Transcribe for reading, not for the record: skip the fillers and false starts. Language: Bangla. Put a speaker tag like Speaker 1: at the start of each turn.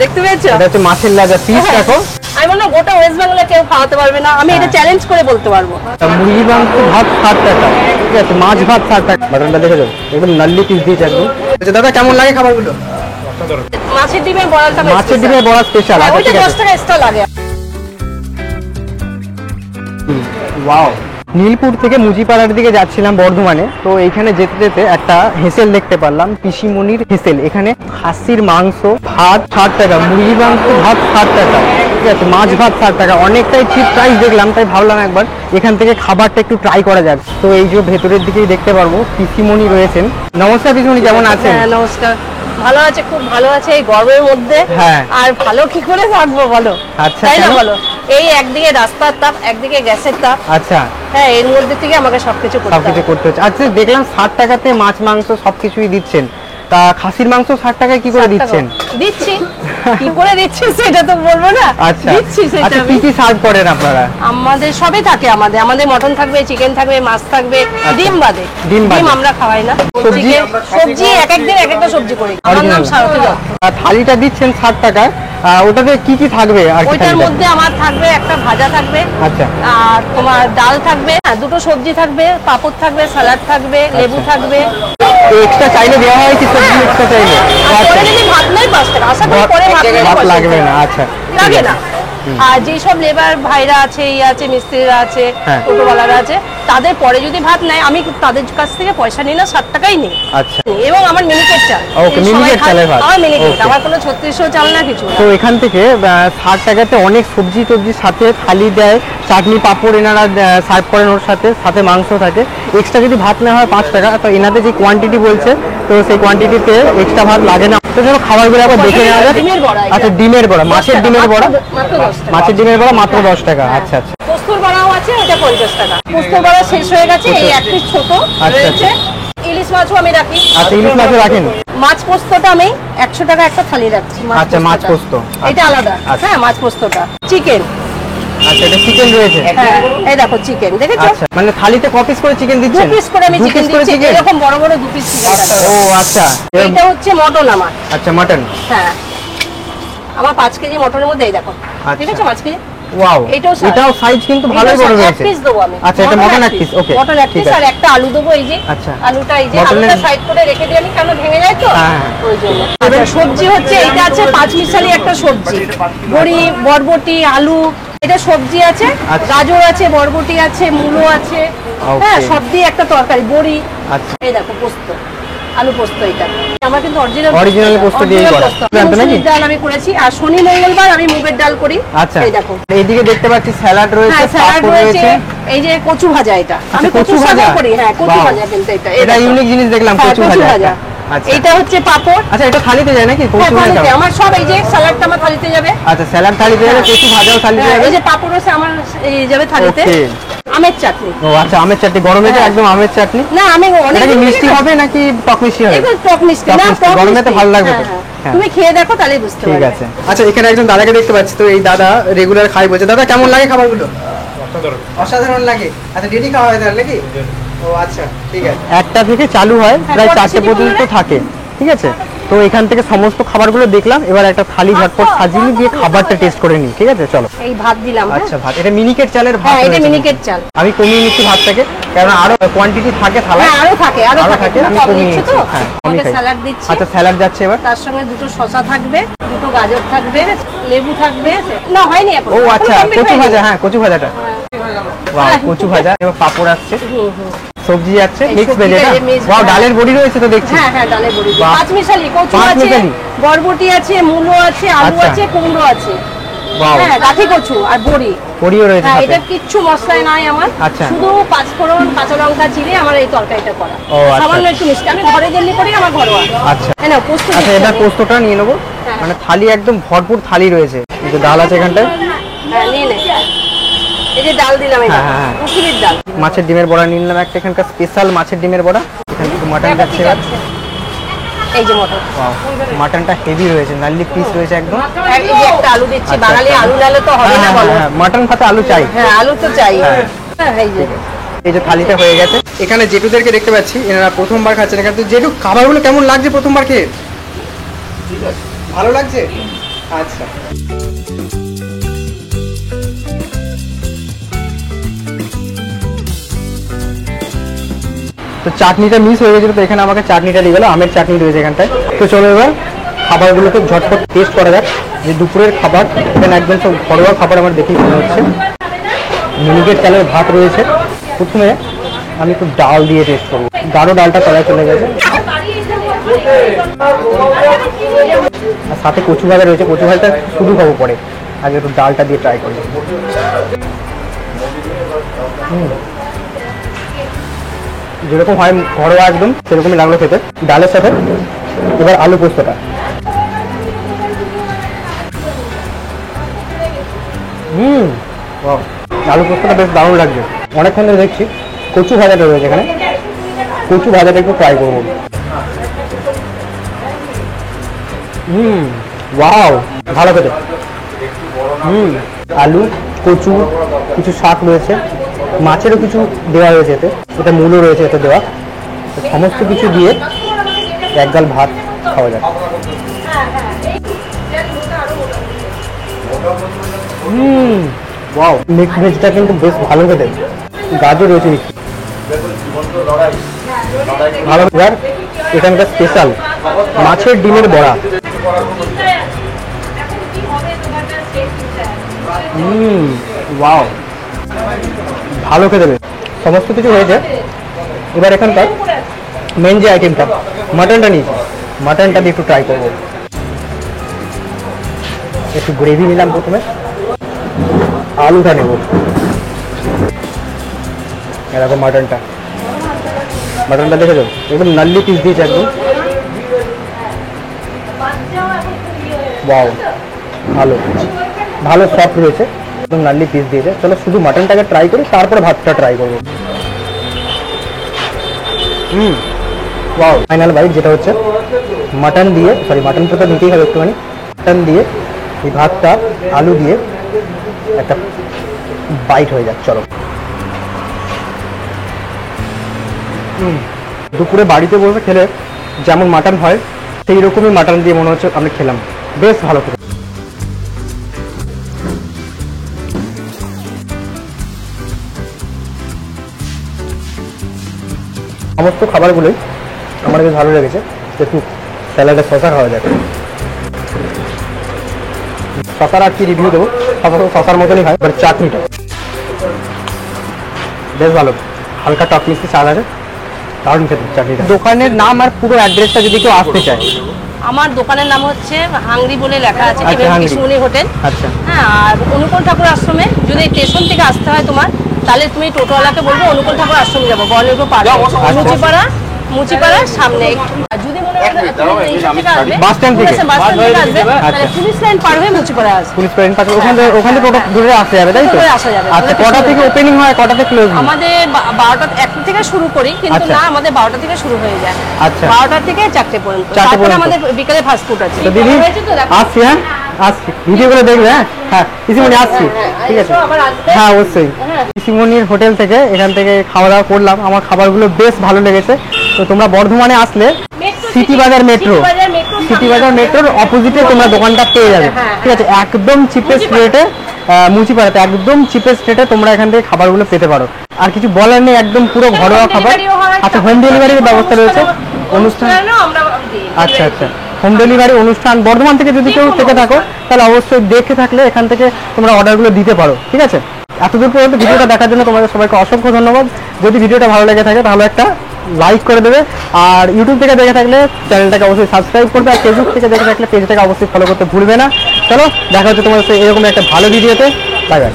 Speaker 1: দেখতে পেয়েছো?
Speaker 2: এটা হচ্ছে মাছের লাগা পিস দেখো।
Speaker 1: আমি মনে হয় গোটা ওয়েস্ট বেঙ্গলে কেউ খাওয়াতে পারবে না, আমি এটা চ্যালেঞ্জ করে বলতে পারবো।
Speaker 2: মুরগি মাংস ভাত 60 টাকা, ঠিক আছে, মাছ ভাত 60 টাকা। মাটনটা দেখে যাও, একদম নাল্লি পিস দিয়েছে একদম। আচ্ছা দাদা কেমন লাগে খাবারগুলো?
Speaker 1: মাছের ডিমের বড়াটা
Speaker 2: মাছের ডিমের বড়া স্পেশাল।
Speaker 1: ওইটা 10 টাকা এক্সট্রা লাগে।
Speaker 2: ওয়াও, নীলপুর থেকে মুচিপাড়ার দিকে যাচ্ছিলাম বর্ধমানে, তো এইখানে যেতে যেতে একটা হেসেল দেখতে পারলাম, পিসিমণির হেসেল। এখানে খাসির মাংস ভাত 60 টাকা, মুরগি মাংস ভাত 60 টাকা, ঠিক আছে, মাছ ভাত 60 টাকা। অনেকটাই চিপ প্রাইস দেখলাম, তাই ভাবলাম একবার এখান থেকে খাবারটা একটু ট্রাই করা যাক। তো এই যে ভেতরের দিকেই দেখতে পারবো পিসিমণি রয়েছেন। নমস্কার পিসিমণি, কেমন আছেন?
Speaker 1: হ্যাঁ নমস্কার, ভালো আছে, খুব ভালো আছে এই গরমের মধ্যে।
Speaker 2: হ্যাঁ।
Speaker 1: আর ভালো কি করে থাকবো বলো?
Speaker 2: আচ্ছা,
Speaker 1: তাই না
Speaker 2: কেন?
Speaker 1: বলো, এই একদিকে রাস্তার তাপ, একদিকে গ্যাসের তাপ।
Speaker 2: আচ্ছা,
Speaker 1: হ্যাঁ, এর মধ্যে থেকে আমাকে সবকিছু করতে
Speaker 2: সবকিছু
Speaker 1: হবে।
Speaker 2: করতে হচ্ছে। আচ্ছা দেখলাম 60 টাকাতে মাছ মাংস সবকিছুই দিচ্ছেন, তা খাসির মাংস 60 টাকায় কি করে
Speaker 1: 60 টাকা
Speaker 2: দিচ্ছেন?
Speaker 1: দিচ্ছি, কি করে দিচ্ছি সেটা তো বলবো না।
Speaker 2: আচ্ছা
Speaker 1: দিচ্ছি সেটা
Speaker 2: আচ্ছা,
Speaker 1: আমি।
Speaker 2: কি কি সার্ভ করেন আপনারা?
Speaker 1: আমাদের সবই থাকে, আমাদের মটন থাকবে, চিকেন থাকবে, মাছ থাকবে, ডিম বাদে।
Speaker 2: ডিম বাদে।
Speaker 1: ডিম আমরা খাওয়াই না।
Speaker 2: সবজি?
Speaker 1: সবজি এক এক দিন এক একটা সবজি করি। আমার নাম
Speaker 2: Original?
Speaker 1: সারথী দত্ত।
Speaker 2: থালিটা দিচ্ছেন 60 টাকায়, ওটাতে কি কি থাকবে আর কি?
Speaker 1: ওইটার মধ্যে আমার থাকবে একটা ভাজা থাকবে,
Speaker 2: আচ্ছা
Speaker 1: আর তোমার ডাল থাকবে, দুটো সবজি থাকবে, পাপড় থাকবে, স্যালাড থাকবে, লেবু থাকবে।
Speaker 2: এক্সট্রা চাইলে দেওয়া হয় কি সবজি এক্সট্রা চাইলে?
Speaker 1: আর পরে যদি ভাত নয় 5 টাকা, আশা করি পরে ভাত নিলে
Speaker 2: ভাত
Speaker 1: 5
Speaker 2: লাগবে
Speaker 1: টাকা।
Speaker 2: না, আচ্ছা
Speaker 1: লাগে না। আর যেসব লেবার ভাইরা আছে, আছে মিস্ত্রিরা আছে,
Speaker 2: হ্যাঁ।
Speaker 1: টোটোওয়ালারা আছে, তাদের পরে যদি ভাত নেয় আমি তাদের কাছ থেকে পয়সা নিই না, 60 টাকাই নিই।
Speaker 2: আচ্ছা,
Speaker 1: এবং আমার মিনিকেট চাল।
Speaker 2: ওকে, মিনিকেট চালের ভাত।
Speaker 1: আমার মিনিকেট,
Speaker 2: ওকে।
Speaker 1: আমার কোনো 3600 চাল না, কিছু না।
Speaker 2: তো এখান থেকে 60 টাকাতে অনেক সবজি টবজির সাথে থালি দেয়, চাটনি পাঁপড় এনারা সার্ভ করেন, ওর সাথে সাথে মাংস থাকে। এক্সট্রা যদি ভাত নেওয়া হয় 5 টাকা। তো এনাদের যে কোয়ান্টিটি বলছে, তো সেই কোয়ান্টিটিতে এক্সট্রা ভাত লাগে না। তো চলো খাবারগুলো একবার দেখে নেওয়া যাক।
Speaker 1: ডিমের বড়া এটা।
Speaker 2: আচ্ছা, ডিমের বড়া, মাছের ডিমের বড়া,
Speaker 1: মাত্র 10 টাকা।
Speaker 2: মাছের ডিমের বড়া মাত্র 10 টাকা। আচ্ছা আচ্ছা,
Speaker 1: পোস্তর বড়াও আছে, ওটা 50 টাকা। পোস্তর বড়া শেষ হয়ে গেছে, এই এক পিস ছোট
Speaker 2: আচ্ছা,
Speaker 1: রয়েছে। ইলিশ মাছও আমি রাখি।
Speaker 2: আচ্ছা, ইলিশ মাছও রাখেন?
Speaker 1: মাছ পোস্তটা আমি 100 টাকা একটা থালি রাখছি।
Speaker 2: আচ্ছা, মাছ পোস্ত।
Speaker 1: এটা আলাদা।
Speaker 2: আচ্ছা।
Speaker 1: হ্যাঁ, মাছ পোস্তটা। চিকেন,
Speaker 2: আচ্ছা, এটা চিকেন রয়েছে।
Speaker 1: হ্যাঁ এই দেখো চিকেন, দেখেছো?
Speaker 2: আচ্ছা, মানে থালিতে ক পিস করে চিকেন
Speaker 1: 2
Speaker 2: দিচ্ছেন?
Speaker 1: পিস করে আমি
Speaker 2: 2
Speaker 1: চিকেন
Speaker 2: piece করে
Speaker 1: দিচ্ছি,
Speaker 2: chicken?
Speaker 1: এরকম বড় বড় 2 পিস চিকেন আছে।
Speaker 2: ও আচ্ছা,
Speaker 1: এটা হচ্ছে মটন আমার।
Speaker 2: আচ্ছা মাটন।
Speaker 1: হ্যাঁ, আমার 5 কেজি মটনের মধ্যে এই দেখো, ঠিক আছে, 5 কেজি।
Speaker 2: ওয়াও,
Speaker 1: এটাও size।
Speaker 2: এটাও সাইজ কিন্তু ভালোই বড়
Speaker 1: এক
Speaker 2: রয়েছে।
Speaker 1: পিস দেবো আমি।
Speaker 2: আচ্ছা, এটা মটন এক পিস, ওকে,
Speaker 1: মটন এক
Speaker 2: ঠিক
Speaker 1: পিস, আর
Speaker 2: আছে।
Speaker 1: একটা আলু দেবো, এই যে
Speaker 2: আচ্ছা।
Speaker 1: আলুটা, এই যে
Speaker 2: মটনের-
Speaker 1: আলুটা সাইড করে রেখে দিই আমি, কারণ ভেঙে যায় তো,
Speaker 2: হ্যাঁ।
Speaker 1: ওই জন্য। আচ্ছা, সবজি হচ্ছে এইটা আছে 5 মিশালি একটা সবজি, বড়ি, বরবটি, আলু, এটা সবজি আছে,
Speaker 2: আচ্ছা।
Speaker 1: গাজর আছে, বরবটি আছে, মূলো আছে,
Speaker 2: Okay.
Speaker 1: হ্যাঁ, সব দিয়ে একটা তরকারি, বড়ি।
Speaker 2: আচ্ছা,
Speaker 1: এই দেখো পোস্ত, আলু পোস্ত, এটা আমার কিন্তু
Speaker 2: Original পোস্ত দিয়েই করা। জানতো নাকি?
Speaker 1: ডাল আমি করেছি, আর শনি মঙ্গলবার আমি মুগের ডাল করি।
Speaker 2: আচ্ছা,
Speaker 1: এই দেখো,
Speaker 2: এইদিকে দেখতে পাচ্ছি স্যালাড রয়েছে,
Speaker 1: হ্যাঁ স্যালাড
Speaker 2: পাঁপড়
Speaker 1: রয়েছে, এই যে কচু ভাজা, এটা আমি
Speaker 2: কচু
Speaker 1: কচু ভাজা
Speaker 2: ভাজা?
Speaker 1: করি। হ্যাঁ, কচু
Speaker 2: Wow.
Speaker 1: ভাজা কিন্তু এটা, এই
Speaker 2: এটা
Speaker 1: দেখো।
Speaker 2: ইউনিক জিনিস দেখলাম,
Speaker 1: হ্যাঁ,
Speaker 2: কচু ভাজা। আচ্ছা,
Speaker 1: এটা হচ্ছে পাপড়।
Speaker 2: আচ্ছা, এটা থালিতে যায় নাকি?
Speaker 1: হ্যাঁ,
Speaker 2: কচু
Speaker 1: থালিতে,
Speaker 2: ভাজা?
Speaker 1: আমার সব, এই যে স্যালাডটা আমার থালিতে যাবে।
Speaker 2: আচ্ছা, স্যালাড থালিতে যাবে, কচু ভাজাও থালিতে
Speaker 1: হ্যাঁ,
Speaker 2: যাবে।
Speaker 1: এই যে পাপড় আছে আমার, এই যাবে থালিতে।
Speaker 2: Okay.
Speaker 1: আমের চাটনি।
Speaker 2: ও আচ্ছা, আমের চাটনি, গরমে তো
Speaker 1: হ্যাঁ।
Speaker 2: একদম আমের চাটনি।
Speaker 1: না, আমি অনেক
Speaker 2: এটা কি মিষ্টি হবে নাকি টক মিষ্টি হবে?
Speaker 1: এগুলো টক মিষ্টি
Speaker 2: টক
Speaker 1: না,
Speaker 2: মিষ্টি,
Speaker 1: টক
Speaker 2: গরমে তো
Speaker 1: মিষ্টি।
Speaker 2: ভালো লাগবে তো।
Speaker 1: হ্যাঁ, হ্যাঁ।
Speaker 2: হ্যাঁ।
Speaker 1: তুমি খেয়ে দেখো, তাহলেই বুঝতে
Speaker 2: ঠিক
Speaker 1: পারবে।
Speaker 2: আছে। আচ্ছা, এখানে একজন দাদাকে দেখতে পাচ্ছি, তো এই দাদা রেগুলার খাই বলছে। দাদা কেমন লাগে খাবারগুলো? অসাধারণ লাগে। আচ্ছা, ডেলি খাওয়া হয় তাহলে নাকি? ও আচ্ছা, ঠিক আছে। একটা থেকে চালু হয়, প্রায় 4টে পর্যন্ত থাকে, ঠিক আছে। তো এখান থেকে সমস্ত খাবারগুলো দেখলাম, এবার একটা থালি ঝটপট সাজিয়ে দিয়ে খাবারটা টেস্ট করে নিই, ঠিক আছে, চলো।
Speaker 1: এই ভাত দিলাম। হ্যাঁ।
Speaker 2: আচ্ছা, ভাত, এটা মিনিকেট চালের ভাত
Speaker 1: হ্যাঁ, এটা
Speaker 2: রয়েছে।
Speaker 1: মিনিকেট চাল।
Speaker 2: আমি কমিয়ে নিচ্ছি ভাতটাকে, কারণ আরো কোয়ান্টিটি থাকে থালায়।
Speaker 1: হ্যাঁ, আরো থাকে, আরো থাকে,
Speaker 2: আমি
Speaker 1: কম
Speaker 2: কমিয়ে
Speaker 1: নিচ্ছি
Speaker 2: নিচ্ছি।
Speaker 1: তো।
Speaker 2: হ্যাঁ, আমি
Speaker 1: আমাকে
Speaker 2: খাই।
Speaker 1: স্যালাড দিচ্ছি।
Speaker 2: আচ্ছা, স্যালাড যাচ্ছে এবার।
Speaker 1: তার সঙ্গে দুটো শসা থাকবে, দুটো গাজর থাকবে, লেবু থাকবে। না, হয়নি এখন।
Speaker 2: ও
Speaker 1: এখন
Speaker 2: আচ্ছা,
Speaker 1: complete
Speaker 2: কচু
Speaker 1: হয়নি।
Speaker 2: ভাজা, হ্যাঁ কচু ভাজাটা। ওয়াও,
Speaker 1: হ্যাঁ।
Speaker 2: কচু ভাজা, এবার পাপড় আসছে,
Speaker 1: হুম, হুম।
Speaker 2: সবজি যাচ্ছে,
Speaker 1: এই
Speaker 2: মিক্স ভেজ,
Speaker 1: সবজিটা
Speaker 2: এটা
Speaker 1: mix,
Speaker 2: ওয়াও,
Speaker 1: হ্যাঁ।
Speaker 2: ডালের বড়ি রয়েছে তো দেখছি।
Speaker 1: হ্যাঁ, হ্যাঁ, ডালের বড়ি।
Speaker 2: বাহ।
Speaker 1: 5 মিশালি, কচু
Speaker 2: পাঁচ
Speaker 1: আছে,
Speaker 2: মিশালি?
Speaker 1: বরবটি আছে, মূলো আছে, আলু
Speaker 2: আচ্ছা।
Speaker 1: আছে, কুমড়ো আছে।
Speaker 2: ওয়াও,
Speaker 1: হ্যাঁ, গাঠি কচু আর বড়ি।
Speaker 2: বড়িও রয়েছে
Speaker 1: হ্যাঁ,
Speaker 2: সাথে।
Speaker 1: এটা কিচ্ছু মশলাই নাই আমার।
Speaker 2: আচ্ছা।
Speaker 1: শুধু 5 ফোড়ন, কাঁচা লঙ্কা চিড়ে আমার এই তরকারিটা করা।
Speaker 2: ও, আচ্ছা।
Speaker 1: সামান্য একটু মিষ্টি, আমি ঘরে যেমনি করি, আমার ঘরোয়া।
Speaker 2: আচ্ছা,
Speaker 1: এই নাও, পোস্ত
Speaker 2: আচ্ছা,
Speaker 1: দিচ্ছি
Speaker 2: এবার
Speaker 1: আমি।
Speaker 2: পোস্তটা নিয়ে নেবো।
Speaker 1: হ্যাঁ।
Speaker 2: মানে থালি একদম ভরপুর থালি রয়েছে, এই যে ডাল আছে এখানটায়।
Speaker 1: হ্যাঁ, নিয়ে নে। এই যে ডাল দিলাম, এই
Speaker 2: হ্যাঁ, হ্যাঁ, হ্যাঁ।
Speaker 1: মুসুরির ডাল।
Speaker 2: মাছের ডিমের বড়া নিয়ে নিলাম একটা, এখানকার স্পেশাল মাছের ডিমের বড়া। এখান থেকে মাটন
Speaker 1: দেখো
Speaker 2: যাচ্ছে
Speaker 1: ঠিক
Speaker 2: এবার।
Speaker 1: আছে। এই যে মটর।
Speaker 2: ওয়াও, মাটনটা হেভি রয়েছে, নাল্লি পিস রয়েছে একদম।
Speaker 1: এই যে একটা আলু দিচ্ছি,
Speaker 2: আচ্ছা,
Speaker 1: বাঙালি
Speaker 2: আচ্ছা।
Speaker 1: আলু নালে তো হবে না, বলো।
Speaker 2: মাটন খাতে আলু চাই।
Speaker 1: হ্যাঁ, আলু তো চাই।
Speaker 2: হ্যাঁ।
Speaker 1: হ্যাঁ, এই যে।
Speaker 2: এই যে থালিটা হয়ে গেছে। এখানে জেঠুদেরকে দেখতে পাচ্ছি, এনারা প্রথমবার খাচ্ছেন এখানে। তো জেঠু, খাবারগুলো কেমন লাগছে প্রথমবার খেয়ে? ভালো লাগছে? আচ্ছা, তো চাটনিটা মিস হয়ে গেছিল, তো এখানে আমাকে চাটনিটা দিয়ে গেলো, আমের চাটনি রয়েছে এখানটায়। তো চলো এবার খাবারগুলোকে ঝটপট টেস্ট করা যাক, যে দুপুরের খাবার এখানে একদম সব ঘরোয়া খাবার আমার দেখেই মনে হচ্ছে। মিনিকেট চালের ভাত রয়েছে। প্রথমে আমি একটু ডাল দিয়ে টেস্ট করবো, গাঢ় ডালটা তলায় চলে গেছে, আর সাথে কচু ভাজা রয়েছে। কচু ভাজাটা শুধু খাবো পরে, আগে একটু ডালটা দিয়ে ট্রাই করবো। যেরকম হয় ঘরোয়া একদম সেরকমই লাগলো খেতে ডালের সাথে। এবার আলু পোস্তটা, আলু পোস্তটা বেশ দারুণ লাগছে। অনেকক্ষণ ধরে দেখছি কচু ভাজাটা রয়েছে এখানে, কচু ভাজাটা একটু ট্রাই করবো। ওয়াও, ভালো খেতে। আলু, কচু, কিছু শাক রয়েছে, মাছেরও কিছু দেওয়া রয়েছে এতে, এটা মূলও রয়েছে এতে দেওয়া। সমস্ত কিছু দিয়ে এক গাল ভাত খাওয়া যায়। ওয়াও, মিক্স ভেজটা কিন্তু বেশ ভালো খেতে, গাজর রয়েছে ভালো। এবার এখানকার স্পেশাল মাছের ডিমের বড়া। ওয়াও, ভালো খেতে হবে। সমস্ত কিছু হয়েছে। এবার এখানকার মেন যে আইটেমটা মাটনটা নিয়েছি, মাটনটা দিয়ে একটু ট্রাই করবো। একটু গ্রেভি নিলাম প্রথমে, আলুটা নেব, এরকম মাটনটা দেখেছো একদম নাল্লি পিস দিয়েছে একদম। ওয়াও, ভালো সফট রয়েছে, একদম নাল্লি পিস দিয়েছে। চলো শুধু মাটনটাকে ট্রাই করি, তারপরে ভাতটা ট্রাই করবো। ওয়াও, ফাইনাল বাইট যেটা হচ্ছে মাটন দিয়ে, সরি মাটনটা তো নিতেই হবে একটুখানি, মাটন দিয়ে এই ভাতটা আলু দিয়ে একটা বাইট হয়ে যাক। চলো দুপুরে বাড়িতে বসে খেলে যেমন মাটন হয় সেই রকমই মাটন দিয়ে মনে হচ্ছে আমি খেলাম, বেশ ভালো খেতে। সমস্ত খাবারগুলোই আমার বেশ ভালো লেগেছে। একটু স্যালাডে শসা খাওয়া যাবে, শসার আর কি রিভিউ দেবো, শসার মতনই হয়। এবার চাটনিটা বেশ ভালো, হালকা টক মিষ্টি স্বাদ আছে, দারুণ খেতে চাটনিটা। দোকানের নাম আর পুরো অ্যাড্রেসটা যদি কেউ আসতে চায়।
Speaker 1: আমার দোকানের নাম হচ্ছে হাংরি বলে লেখা আছে,
Speaker 2: আচ্ছা, হাংরি
Speaker 1: পিসমণি হোটেল।
Speaker 2: আচ্ছা,
Speaker 1: হ্যাঁ, আর অনুকূল ঠাকুর আশ্রমে যদি স্টেশন থেকে আসতে হয় তোমার, তাহলে তুমি টোটোওয়ালাকে বলবো অনুকূল ঠাকুর আশ্রমে যাবো, বর্ণিপুর পার মুচিপাড়ার সামনে। আর যদি মনে হয়
Speaker 2: বাস স্ট্যান্ড থেকে
Speaker 1: আসবে, পুলিশ লাইন পার হয়ে মুচিপাড়া আসবে,
Speaker 2: পুলিশ লাইন পার ওখানে টোটো ধরে আসা যাবে, তাই তো?
Speaker 1: আসা যাবে।
Speaker 2: আচ্ছা, কটা থেকে ওপেনিং হয়, কটা থেকে ক্লোজ?
Speaker 1: আমাদের 12টা 1টা থেকে শুরু করি, কিন্তু না আমাদের 12টা থেকে শুরু হয়ে যায়।
Speaker 2: আচ্ছা,
Speaker 1: 12টা থেকে 4টে পর্যন্ত। তারপরে আমাদের বিকেলে ফাস্ট ফুড আছে।
Speaker 2: তো দিদি আসছি, হ্যাঁ আসছি, ভিডিওগুলো দেখবে। হ্যাঁ পিসিমণি আসছি, ঠিক আছে, হ্যাঁ অবশ্যই। পিসিমণির হোটেল থেকে এখান থেকে খাওয়া দাওয়া করলাম, আমার খাবারগুলো বেশ ভালো লেগেছে। তো তোমরা বর্ধমানে আসলে সিটি বাজার মেট্রোর অপোজিটে তোমরা দোকানটা পেয়ে যাবে, ঠিক আছে, একদম চিপেস্ট রেটে, মুচিপাড়াতে একদম চিপেস্ট রেটে তোমরা এখান থেকে খাবারগুলো পেতে পারো। আর কিছু বলার নেই, একদম পুরো ঘরোয়া খাবার। আচ্ছা, হোম ডেলিভারির ব্যবস্থা রয়েছে অনুষ্ঠান? আচ্ছা আচ্ছা, হোম ডেলিভারি অনুষ্ঠান বর্ধমান থেকে যদি কেউ থেকে থাকো তাহলে অবশ্যই দেখে থাকলে এখান থেকে তোমরা অর্ডারগুলো দিতে পারো, ঠিক আছে। এতদূর পর্যন্ত ভিডিওটা দেখার জন্য তোমাদের সবাইকে অসংখ্য ধন্যবাদ। যদি ভিডিওটা ভালো লেগে থাকে তাহলে একটা লাইক করে দেবে, আর ইউটিউব থেকে দেখে থাকলে চ্যানেলটাকে অবশ্যই সাবস্ক্রাইব করবে, আর ফেসবুক থেকে দেখে থাকলে পেজটাকে অবশ্যই ফলো করতে ভুলবে না। চলো দেখা হচ্ছে তোমাদের এরকম একটা ভালো ভিডিওতে, বাই বাই।